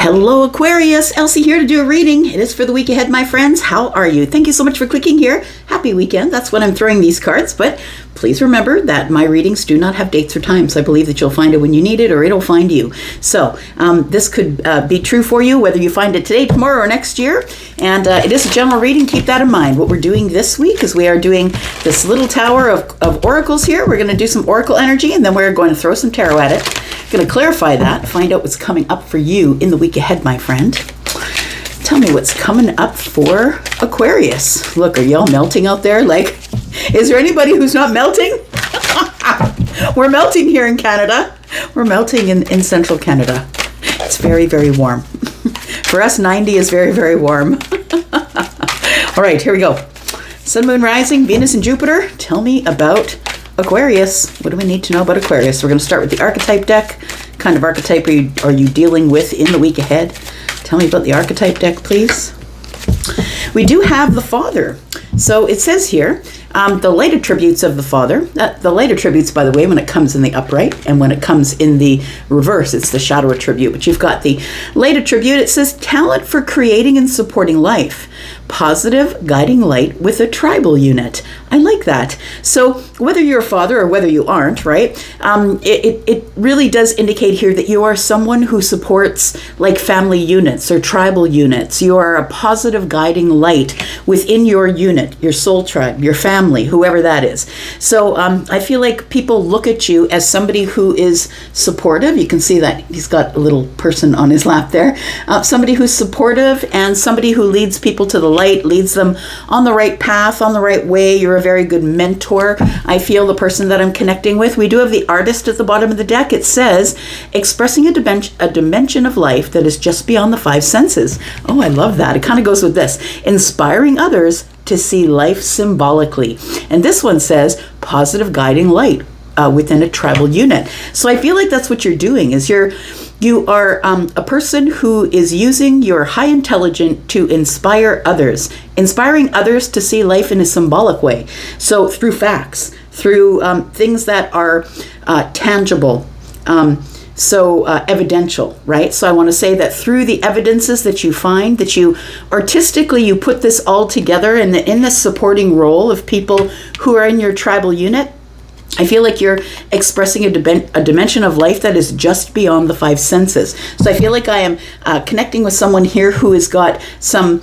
Hello Aquarius, Elsie here to do a reading. It is for the week ahead, my friends. How are you? Thank you so much for clicking here. Happy weekend. That's when I'm throwing these cards, but please remember that my readings do not have dates or times. I believe that you'll find it when you need it or it'll find you. So this could be true for you, whether you find it today, tomorrow, or next year. And it is a general reading. Keep that in mind. What we're doing this week is we are doing this little tower of oracles here. We're going to do some oracle energy, and then we're going to throw some tarot at it. Going to clarify that, find out what's coming up for you in the week ahead, my friend. Tell me what's coming up for Aquarius. Look, are y'all melting out there? Like, is there anybody who's not melting? We're melting here in Canada. We're melting in central Canada. It's very, very warm. For us, 90 is very, very warm. All right, here we go. Sun, Moon, Rising, Venus, and Jupiter. Tell me about Aquarius. What do we need to know about Aquarius? We're going to start with the archetype deck. What kind of archetype are you dealing with in the week ahead? Tell me about the archetype deck, please. We do have the Father. So it says here, the light attributes of the Father. The light attributes, by the way, when it comes in the upright, and when it comes in the reverse, it's the shadow attribute. But you've got the light attribute. It says talent for creating and supporting life. Positive guiding light with a tribal unit. I like that. So whether you're a father or whether you aren't, right, it really does indicate here that you are someone who supports like family units or tribal units. You are a positive guiding light within your unit, your soul tribe, your family, whoever that is. So I feel like people look at you as somebody who is supportive. You can see that he's got a little person on his lap there. Somebody who's supportive and somebody who leads people to the light, leads them on the right path, on the right way. You're a very good mentor. I feel the person that I'm connecting with. We do have the artist at the bottom of the deck. It says, expressing a dimension of life that is just beyond the five senses. Oh, I love that. It kind of goes with this. Inspiring others to see life symbolically. And this one says, positive guiding light within a tribal unit. So I feel like that's what you're doing, is you are a person who is using your high intelligence to inspire others, inspiring others to see life in a symbolic way. So through facts, through things that are tangible, evidential, right? So I want to say that through the evidences that you find, that you artistically, you put this all together in this supporting role of people who are in your tribal unit. I feel like you're expressing a dimension of life that is just beyond the five senses. So I feel like I am connecting with someone here who has got some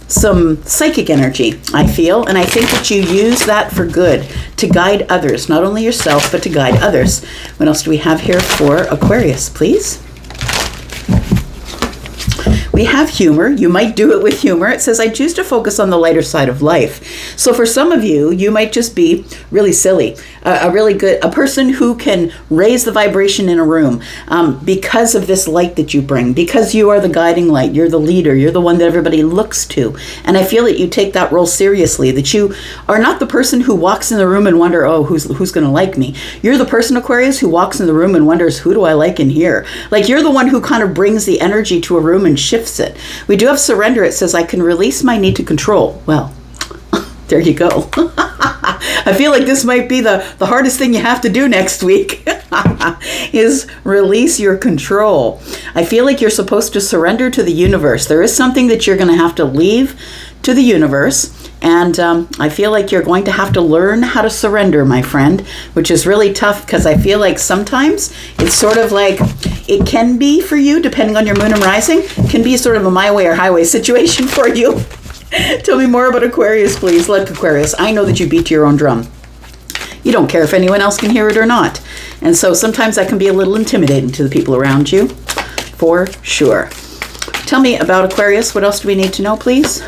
psychic energy, I feel, and I think that you use that for good, to guide others, not only yourself, but to guide others. What else do we have here for Aquarius, please? We have humor. You might do it with humor. It says, I choose to focus on the lighter side of life. So for some of you, you might just be really silly, a person who can raise the vibration in a room because of this light that you bring, because you are the guiding light, you're the leader, you're the one that everybody looks to. And I feel that you take that role seriously, that you are not the person who walks in the room and wonder, oh, who's going to like me? You're the person, Aquarius, who walks in the room and wonders, who do I like in here? Like, you're the one who kind of brings the energy to a room and shifts it. We do have surrender. It says, I can release my need to control. Well, there you go. I feel like this might be the hardest thing you have to do next week is release your control. I feel like you're supposed to surrender to the universe. There is something that you're going to have to leave to the universe. And I feel like you're going to have to learn how to surrender, my friend, which is really tough because I feel like sometimes it's sort of like it can be for you, depending on your moon and rising, can be sort of a my way or highway situation for you. Tell me more about Aquarius, please. Look, Aquarius, I know that you beat to your own drum. You don't care if anyone else can hear it or not. And so sometimes that can be a little intimidating to the people around you, for sure. Tell me about Aquarius. What else do we need to know, please?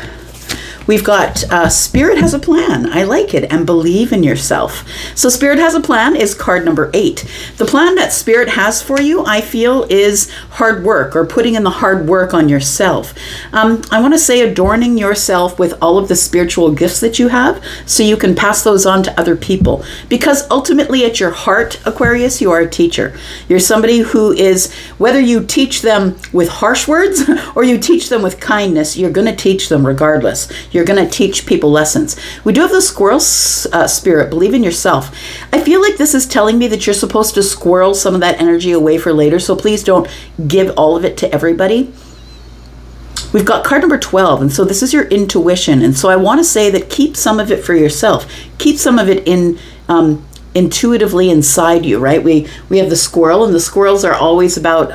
We've got Spirit has a plan. I like it. And believe in yourself. So Spirit has a plan is card number 8. The plan that Spirit has for you, I feel, is hard work, or putting in the hard work on yourself. I want to say adorning yourself with all of the spiritual gifts that you have so you can pass those on to other people. Because ultimately at your heart, Aquarius, you are a teacher. You're somebody who is, whether you teach them with harsh words or you teach them with kindness, you're going to teach them regardless. You're going to teach people lessons. We do have the squirrel spirit. Believe in yourself. I feel like this is telling me that you're supposed to squirrel some of that energy away for later. So please don't give all of it to everybody. We've got card number 12, and so this is your intuition. And so I want to say that keep some of it for yourself. Keep some of it in intuitively inside you, right? We have the squirrel, and the squirrels are always about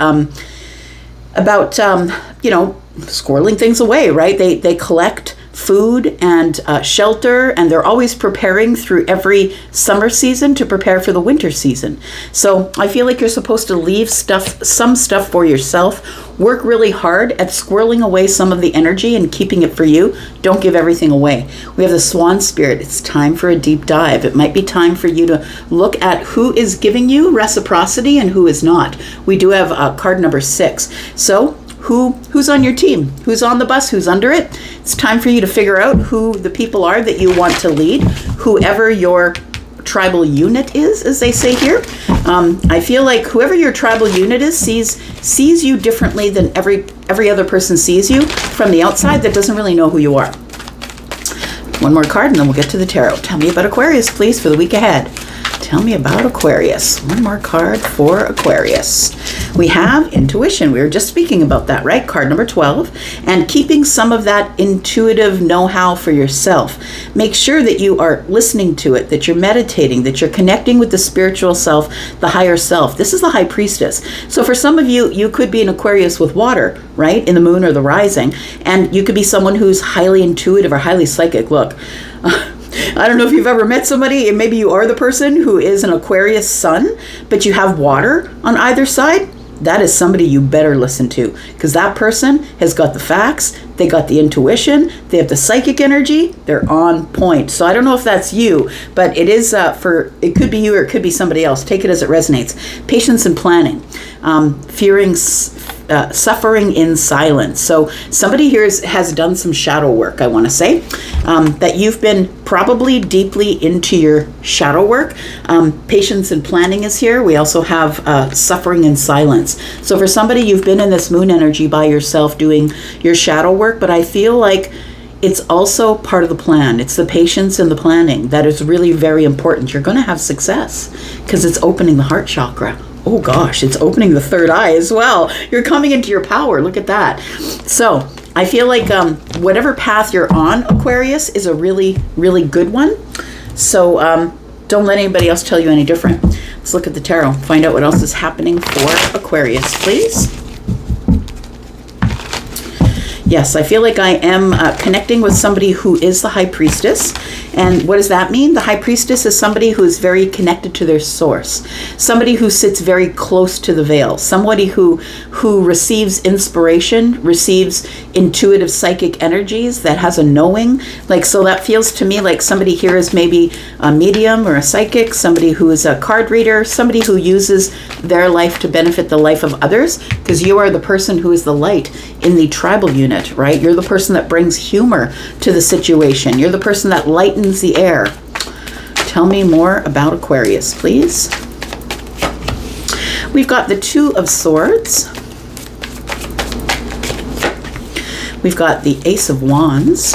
squirreling things away, right? They collect food and shelter, and they're always preparing through every summer season to prepare for the winter season. So I feel like you're supposed to leave some stuff for yourself. Work really hard at squirreling away some of the energy and keeping it for you. Don't give everything away. We have the swan spirit. It's time for a deep dive. It might be time for you to look at who is giving you reciprocity and who is not. We do have card number 6. So who's on your team? Who's on the bus? Who's under it? It's time for you to figure out who the people are that you want to lead, whoever your tribal unit is, as they say here. I feel like whoever your tribal unit is sees you differently than every other person sees you from the outside that doesn't really know who you are. One more card and then we'll get to the tarot. Tell me about Aquarius, please, for the week ahead. Tell me about Aquarius. One more card for Aquarius. We have intuition. We were just speaking about that, right? Card number 12. And keeping some of that intuitive know-how for yourself. Make sure that you are listening to it, that you're meditating, that you're connecting with the spiritual self, the higher self. This is the high priestess. So for some of you, you could be an Aquarius with water, right? In the moon or the rising. And you could be someone who's highly intuitive or highly psychic. Look, I don't know if you've ever met somebody, and maybe you are the person who is an Aquarius sun, but you have water on either side. That is somebody you better listen to, because that person has got the facts, they got the intuition, they have the psychic energy, they're on point. So I don't know if that's you, but it is it could be you or it could be somebody else. Take it as it resonates. Patience and planning, suffering in silence. So somebody here has done some shadow work, I want to say, that you've been probably deeply into your shadow work. Patience and planning is here. We also have suffering in silence. So for somebody, you've been in this moon energy by yourself doing your shadow work, but I feel like it's also part of the plan. It's the patience and the planning that is really very important. You're going to have success because it's opening the heart chakra. Oh gosh, it's opening the third eye as well. You're coming into your power. Look at that. So I feel like whatever path you're on, Aquarius, is a really, really good one. So don't let anybody else tell you any different. Let's look at the tarot. Find out what else is happening for Aquarius, please. Yes, I feel like I am connecting with somebody who is the high priestess. And what does that mean? The high priestess is somebody who is very connected to their source. Somebody who sits very close to the veil. Somebody who receives inspiration, receives intuitive psychic energies, that has a knowing. So that feels to me like somebody here is maybe a medium or a psychic, somebody who is a card reader, somebody who uses their life to benefit the life of others, because you are the person who is the light in the tribal unit, right? You're the person that brings humor to the situation. You're the person that lightens the air. Tell me more about Aquarius, please. We've got the Two of Swords. We've got the Ace of Wands.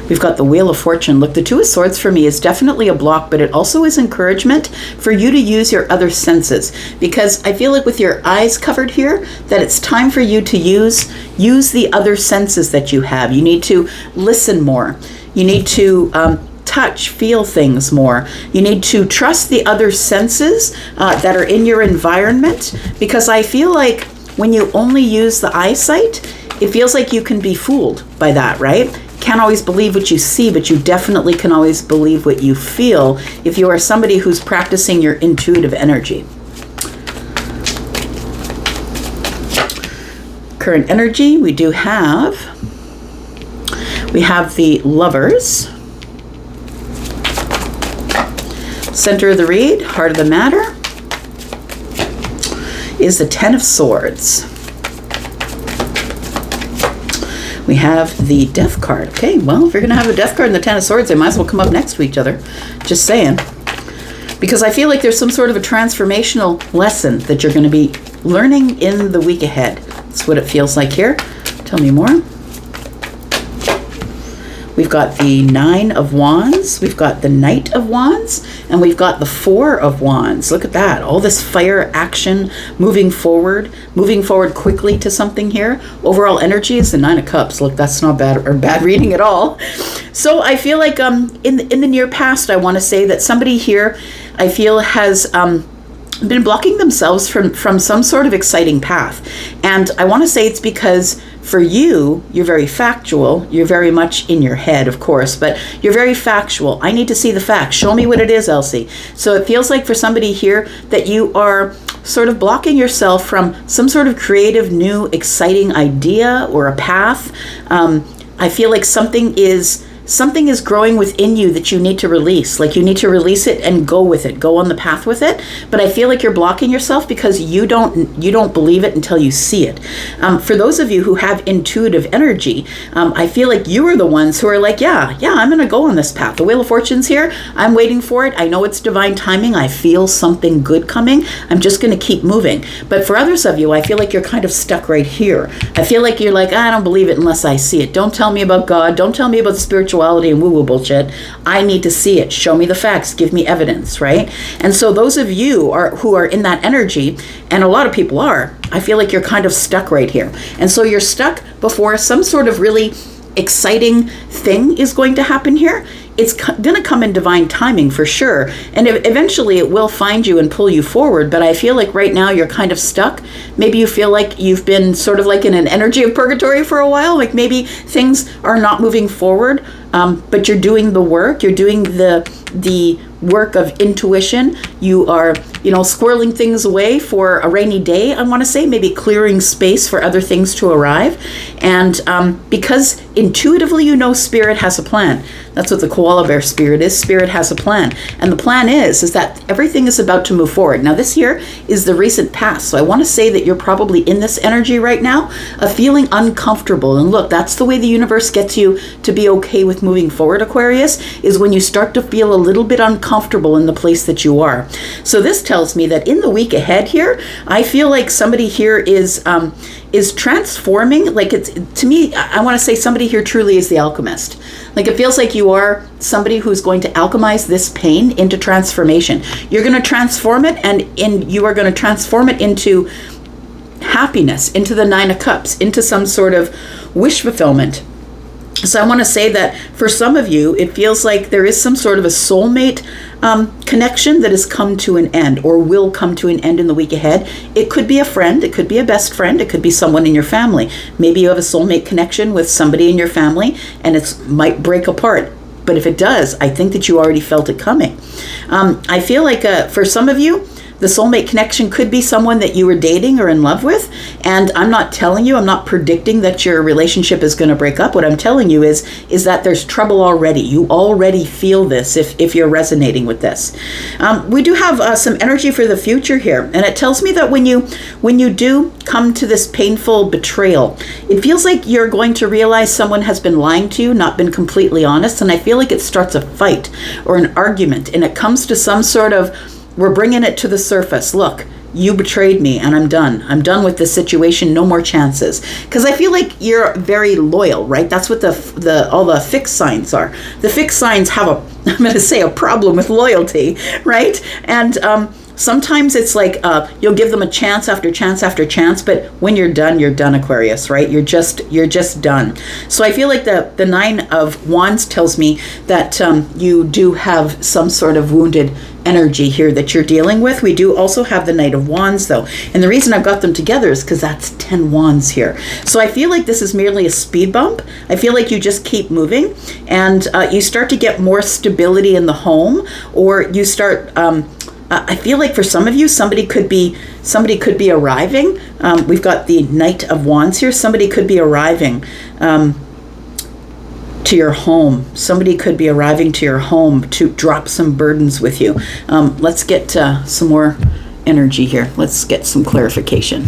We've got the Wheel of Fortune. Look, the Two of Swords for me is definitely a block, but it also is encouragement for you to use your other senses, because I feel like with your eyes covered here, that it's time for you to use the other senses that you have. You need to listen more. You need to touch, feel things more. You need to trust the other senses that are in your environment, because I feel like when you only use the eyesight, it feels like you can be fooled by that, right? Can't always believe what you see, but you definitely can always believe what you feel if you are somebody who's practicing your intuitive energy. Current energy, we have the Lovers. Center of the read, heart of the matter, is the Ten of Swords. We have the Death card. Okay, well, if you're going to have a Death card and the Ten of Swords, they might as well come up next to each other. Just saying. Because I feel like there's some sort of a transformational lesson that you're going to be learning in the week ahead. That's what it feels like here. Tell me more. We've got the 9 of Wands. We've got the Knight of Wands. And we've got the 4 of Wands. Look at that. All this fire action, moving forward quickly to something here. Overall energy is the 9 of Cups. Look, that's not bad reading at all. So I feel like in the near past, I want to say that somebody here, I feel, has been blocking themselves from some sort of exciting path. And I want to say it's because for you, you're very factual. You're very much in your head, of course, but you're very factual. I need to see the facts. Show me what it is, Elsie. So it feels like for somebody here that you are sort of blocking yourself from some sort of creative, new, exciting idea or a path. I feel like something is growing within you that you need to release. Like you need to release it and go with it, go on the path with it. But I feel like you're blocking yourself because you don't believe it until you see it. For those of you who have intuitive energy, I feel like you are the ones who are like, yeah, I'm going to go on this path. The Wheel of Fortune's here. I'm waiting for it. I know it's divine timing. I feel something good coming. I'm just going to keep moving. But for others of you, I feel like you're kind of stuck right here. I feel like you're like, I don't believe it unless I see it. Don't tell me about God. Don't tell me about spirituality and woo-woo bullshit. I need to see it. Show me the facts. Give me evidence, right? And so those of you who are in that energy, and a lot of people are, I feel like you're kind of stuck right here. And so you're stuck before some sort of really exciting thing is going to happen here. It's going to come in divine timing for sure. And eventually it will find you and pull you forward. But I feel like right now you're kind of stuck. Maybe you feel like you've been sort of like in an energy of purgatory for a while. Like maybe things are not moving forward, but you're doing the work. You're doing the work of intuition. You are, squirreling things away for a rainy day, I want to say, maybe clearing space for other things to arrive. And because intuitively you know Spirit has a plan. That's what the koala bear spirit is. Spirit has a plan. And the plan is that everything is about to move forward. Now this here is the recent past. So I want to say that you're probably in this energy right now of feeling uncomfortable. And look, that's the way the universe gets you to be okay with moving forward, Aquarius, is when you start to feel a little bit uncomfortable in the place that you are. So this tells me that in the week ahead here, I feel like somebody here is transforming. Like it's, to me, I want to say somebody here truly is the alchemist. Like it feels like you are somebody who's going to alchemize this pain into transformation. You're going to transform it, and you are going to transform it into happiness, into the 9 of Cups, into some sort of wish fulfillment. So I want to say that for some of you, it feels like there is some sort of a soulmate connection that has come to an end or will come to an end in the week ahead. It could be a friend. It could be a best friend. It could be someone in your family. Maybe you have a soulmate connection with somebody in your family and it might break apart. But if it does, I think that you already felt it coming. I feel like for some of you, the soulmate connection could be someone that you were dating or in love with. And I'm not telling you, I'm not predicting that your relationship is going to break up. What I'm telling you is that there's trouble already. You already feel this if you're resonating with this. We do have some energy for the future here. And it tells me that when you do come to this painful betrayal, it feels like you're going to realize someone has been lying to you, not been completely honest. And I feel like it starts a fight or an argument. And it comes to some sort of, we're bringing it to the surface. Look, you betrayed me and I'm done. I'm done with this situation. No more chances. Because I feel like you're very loyal, right? That's what all the fixed signs are. The fixed signs have I'm going to say a problem with loyalty, right? And sometimes it's like you'll give them a chance after chance after chance, but when you're done, Aquarius, right? You're just done. So I feel like the 9 of Wands tells me that you do have some sort of wounded energy here that you're dealing with. We do also have the Knight of Wands though. And the reason I've got them together is because that's 10 wands here. So I feel like this is merely a speed bump. I feel like you just keep moving and you start to get more stability in the home, or you start, I feel like for some of you, somebody could be arriving. We've got the Knight of Wands here. Somebody could be arriving to your home. Somebody could be arriving to your home to drop some burdens with you. Let's get some more energy here. Let's get some clarification.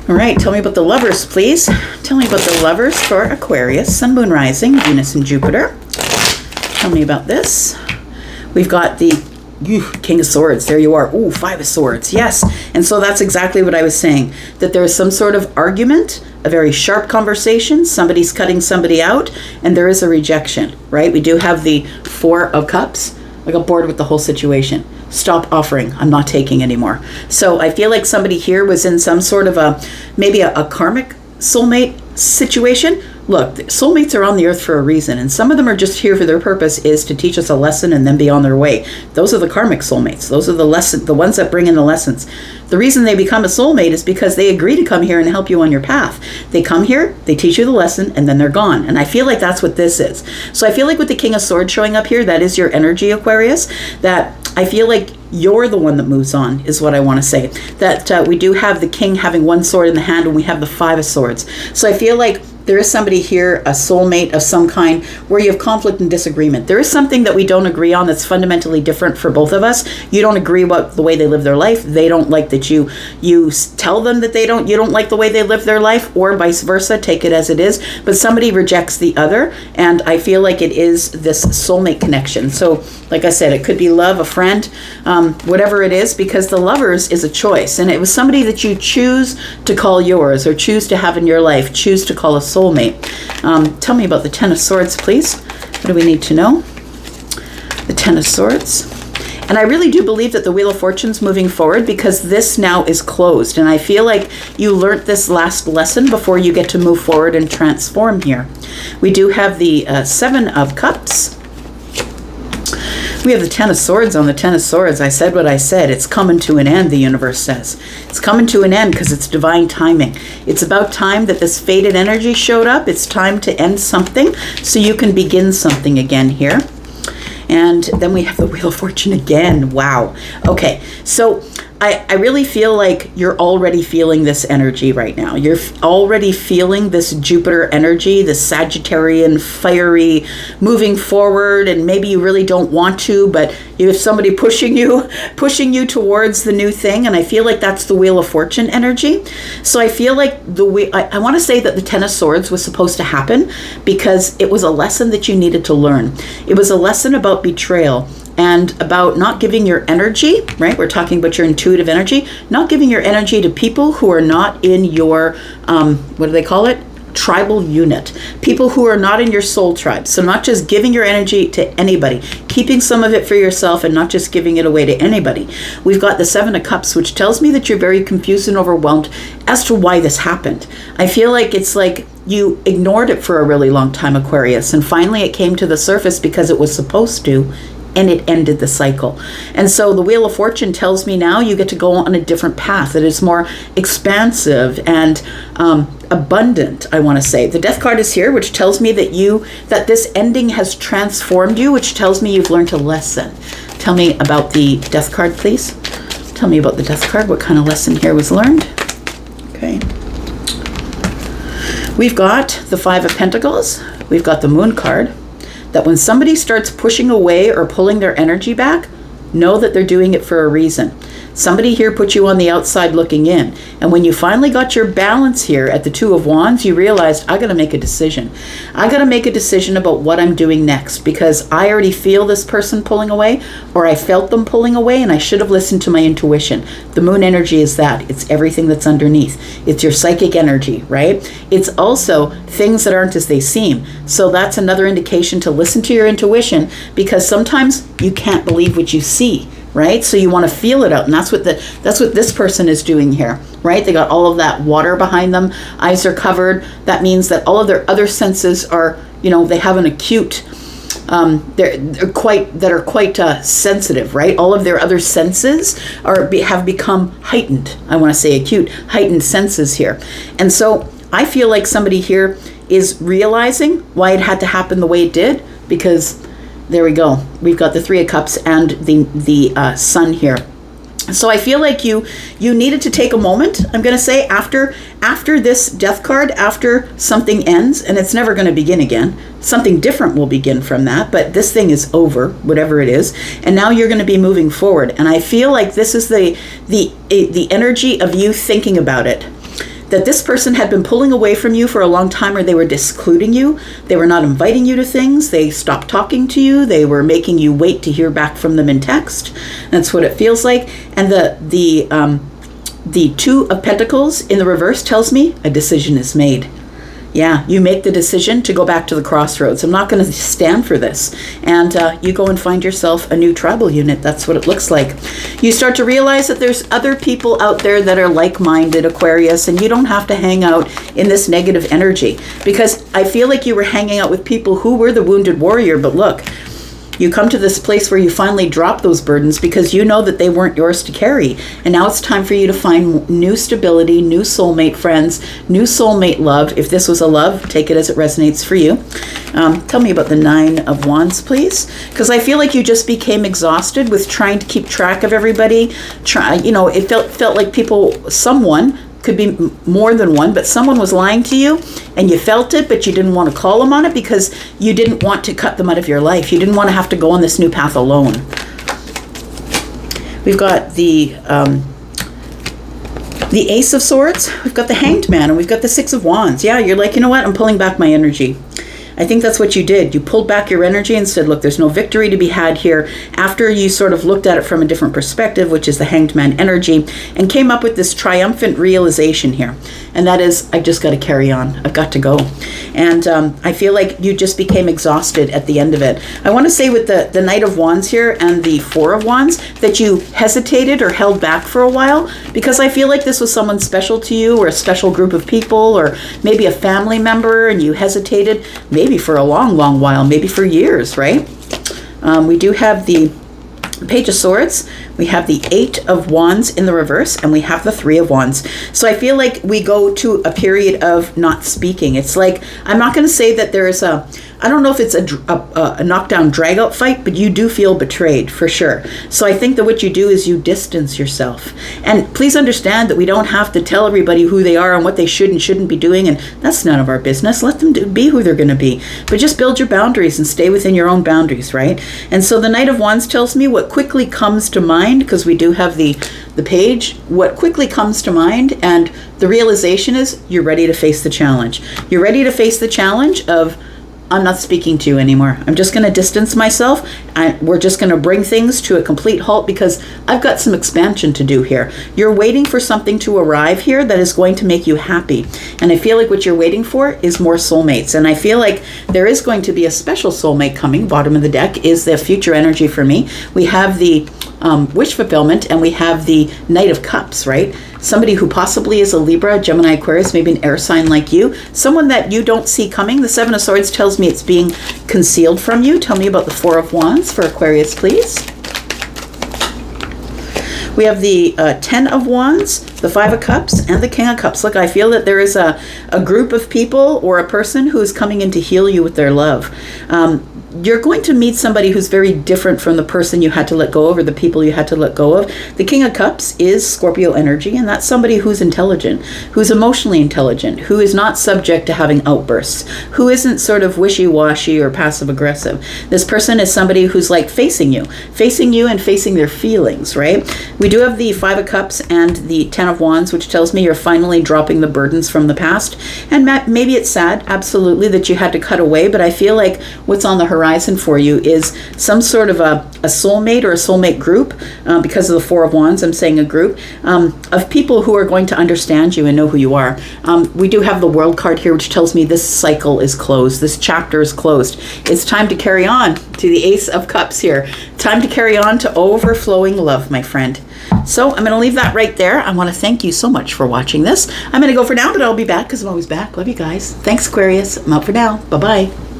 All right, tell me about the lovers, please. Tell me about the lovers for Aquarius, Sun, Moon, Rising, Venus, and Jupiter. Tell me about this. We've got the King of Swords, there you are. Ooh, Five of Swords, yes. And so that's exactly what I was saying, that there's some sort of argument, a very sharp conversation, somebody's cutting somebody out, and there is a rejection, right? We do have the Four of Cups. I got bored with the whole situation. Stop offering. I'm not taking anymore. So I feel like somebody here was in some sort of maybe a karmic soulmate situation. Look, soulmates are on the earth for a reason, and some of them are just here for their purpose is to teach us a lesson and then be on their way. Those are the karmic soulmates. Those are the ones that bring in the lessons. The reason they become a soulmate is because they agree to come here and help you on your path. They come here, they teach you the lesson, and then they're gone. And I feel like that's what this is. So I feel like with the King of Swords showing up here, that is your energy, Aquarius, that I feel like you're the one that moves on, is what I want to say. That we do have the king having one sword in the hand, and we have the Five of Swords. So I feel like there is somebody here, a soulmate of some kind, where you have conflict and disagreement. There is something that we don't agree on that's fundamentally different for both of us. You don't agree about the way they live their life. They don't like that you tell them that you don't like the way they live their life, or vice versa. Take it as it is. But somebody rejects the other, and I feel like it is this soulmate connection. So, like I said, it could be love, a friend, whatever it is, because the Lovers is a choice, and it was somebody that you choose to call yours, or choose to have in your life, choose to call a soulmate. Tell me about the Ten of Swords, please. What do we need to know? The Ten of Swords. And I really do believe that the Wheel of Fortune's moving forward, because this now is closed. And I feel like you learnt this last lesson before you get to move forward and transform here. We do have the Seven of Cups. We have the Ten of Swords on the Ten of Swords. I said what I said. It's coming to an end, the universe says. It's coming to an end because it's divine timing. It's about time that this faded energy showed up. It's time to end something so you can begin something again here. And then we have the Wheel of Fortune again. Wow. Okay, so I really feel like you're already feeling this energy right now. You're already feeling this Jupiter energy, this Sagittarian, fiery, moving forward, and maybe you really don't want to, but you have somebody pushing you towards the new thing, and I feel like that's the Wheel of Fortune energy. So I feel like I want to say that the Ten of Swords was supposed to happen because it was a lesson that you needed to learn. It was a lesson about betrayal and about not giving your energy, right? We're talking about your intuitive energy, not giving your energy to people who are not in your, what do they call it? Tribal unit. People who are not in your soul tribe. So not just giving your energy to anybody, keeping some of it for yourself and not just giving it away to anybody. We've got the Seven of Cups, which tells me that you're very confused and overwhelmed as to why this happened. I feel like it's like you ignored it for a really long time, Aquarius, and finally it came to the surface because it was supposed to, and it ended the cycle. And so the Wheel of Fortune tells me now you get to go on a different path that is more expansive and abundant, I want to say. The Death card is here, which tells me that this ending has transformed you, which tells me you've learned a lesson. Tell me about the Death card, please. Tell me about the Death card. What kind of lesson here was learned? Okay. We've got the Five of Pentacles. We've got the Moon card. That when somebody starts pushing away or pulling their energy back, know that they're doing it for a reason. Somebody here put you on the outside looking in. And when you finally got your balance here at the Two of Wands, you realized, I got to make a decision. I got to make a decision about what I'm doing next, because I already feel this person pulling away, or I felt them pulling away, and I should have listened to my intuition. The moon energy is that. It's everything that's underneath. It's your psychic energy, right? It's also things that aren't as they seem. So that's another indication to listen to your intuition, because sometimes you can't believe what you see. Right? So you want to feel it out. And that's what this person is doing here, right? They got all of that water behind them. Eyes are covered. That means that all of their other senses are, they have an acute, they're quite sensitive, right? All of their other senses have become heightened. I want to say acute, heightened senses here. And so I feel like somebody here is realizing why it had to happen the way it did, because there we go. We've got the Three of Cups and the Sun here. So I feel like you needed to take a moment, I'm going to say, after this Death card, after something ends, and it's never going to begin again. Something different will begin from that, but this thing is over, whatever it is, and now you're going to be moving forward. And I feel like this is the energy of you thinking about it. that this person had been pulling away from you for a long time, or they were discluding you. They were not inviting you to things. They stopped talking to you. They were making you wait to hear back from them in text. That's what it feels like. And the Two of Pentacles in the reverse tells me a decision is made. Yeah, you make the decision to go back to the crossroads. I'm not going to stand for this. And you go and find yourself a new tribal unit. That's what it looks like. You start to realize that there's other people out there that are like-minded, Aquarius, and you don't have to hang out in this negative energy. Because I feel like you were hanging out with people who were the wounded warrior, but look, you come to this place where you finally drop those burdens because you know that they weren't yours to carry. And now it's time for you to find new stability, new soulmate friends, new soulmate love. If this was a love, take it as it resonates for you. Tell me about the Nine of Wands, please. Because I feel like you just became exhausted with trying to keep track of everybody. It felt like someone, could be more than one, but someone was lying to you and you felt it, but you didn't want to call them on it because you didn't want to cut them out of your life. You didn't want to have to go on this new path alone. We've got the Ace of Swords, we've got the Hanged Man, and we've got the Six of Wands. Yeah, you're like, you know what? I'm pulling back my energy. I think that's what you did. You pulled back your energy and said, look, there's no victory to be had here. After you sort of looked at it from a different perspective, which is the Hanged Man energy, and came up with this triumphant realization here. And that is, I've just got to carry on. I've got to go. And I feel like you just became exhausted at the end of it. I want to say with the Knight of Wands here and the Four of Wands that you hesitated or held back for a while, because I feel like this was someone special to you, or a special group of people, or maybe a family member, and you hesitated maybe for a long, long while, maybe for years, right? We do have the Page of Swords, we have the Eight of Wands in the reverse, and we have the Three of Wands. So I feel like we go to a period of not speaking. It's like, I'm not going to say that there is I don't know if it's a knockdown drag out fight, but you do feel betrayed for sure. So I think that what you do is you distance yourself. And please understand that we don't have to tell everybody who they are and what they should and shouldn't be doing, and that's none of our business. Let them be who they're going to be. But just build your boundaries and stay within your own boundaries, right? And so the Knight of Wands tells me what quickly comes to mind, because we do have the page, what quickly comes to mind, and the realization is you're ready to face the challenge. You're ready to face the challenge of, I'm not speaking to you anymore. I'm just going to distance myself. We're just going to bring things to a complete halt because I've got some expansion to do here. You're waiting for something to arrive here that is going to make you happy. And I feel like what you're waiting for is more soulmates. And I feel like there is going to be a special soulmate coming. Bottom of the deck is the future energy for me. We have the wish fulfillment, and we have the Knight of Cups, right? Somebody who possibly is a Libra, Gemini, Aquarius, maybe an air sign like you, someone that you don't see coming. The Seven of Swords tells me it's being concealed from you. Tell me about the Four of Wands for Aquarius, please. We have the Ten of Wands, the Five of Cups, and the King of Cups. Look, I feel that there is a group of people or a person who is coming in to heal you with their love. You're going to meet somebody who's very different from the person you had to let go of, or the people you had to let go of. The King of Cups is Scorpio energy, and that's somebody who's intelligent, who's emotionally intelligent, who is not subject to having outbursts, who isn't sort of wishy-washy or passive-aggressive. This person is somebody who's like facing you and facing their feelings, right? We do have the Five of Cups and the Ten of Wands, which tells me you're finally dropping the burdens from the past. And maybe it's sad, absolutely, that you had to cut away, but I feel like what's on the horizon for you is some sort of a soulmate or a soulmate group, because of the Four of Wands, I'm saying a group of people who are going to understand you and know who you are. We do have the World card here, which tells me this cycle is closed. This chapter is closed. It's time to carry on to the Ace of Cups here. Time to carry on to overflowing love, my friend. So I'm going to leave that right there. I want to thank you so much for watching this. I'm going to go for now, but I'll be back because I'm always back. Love you guys. Thanks, Aquarius. I'm out for now. Bye-bye.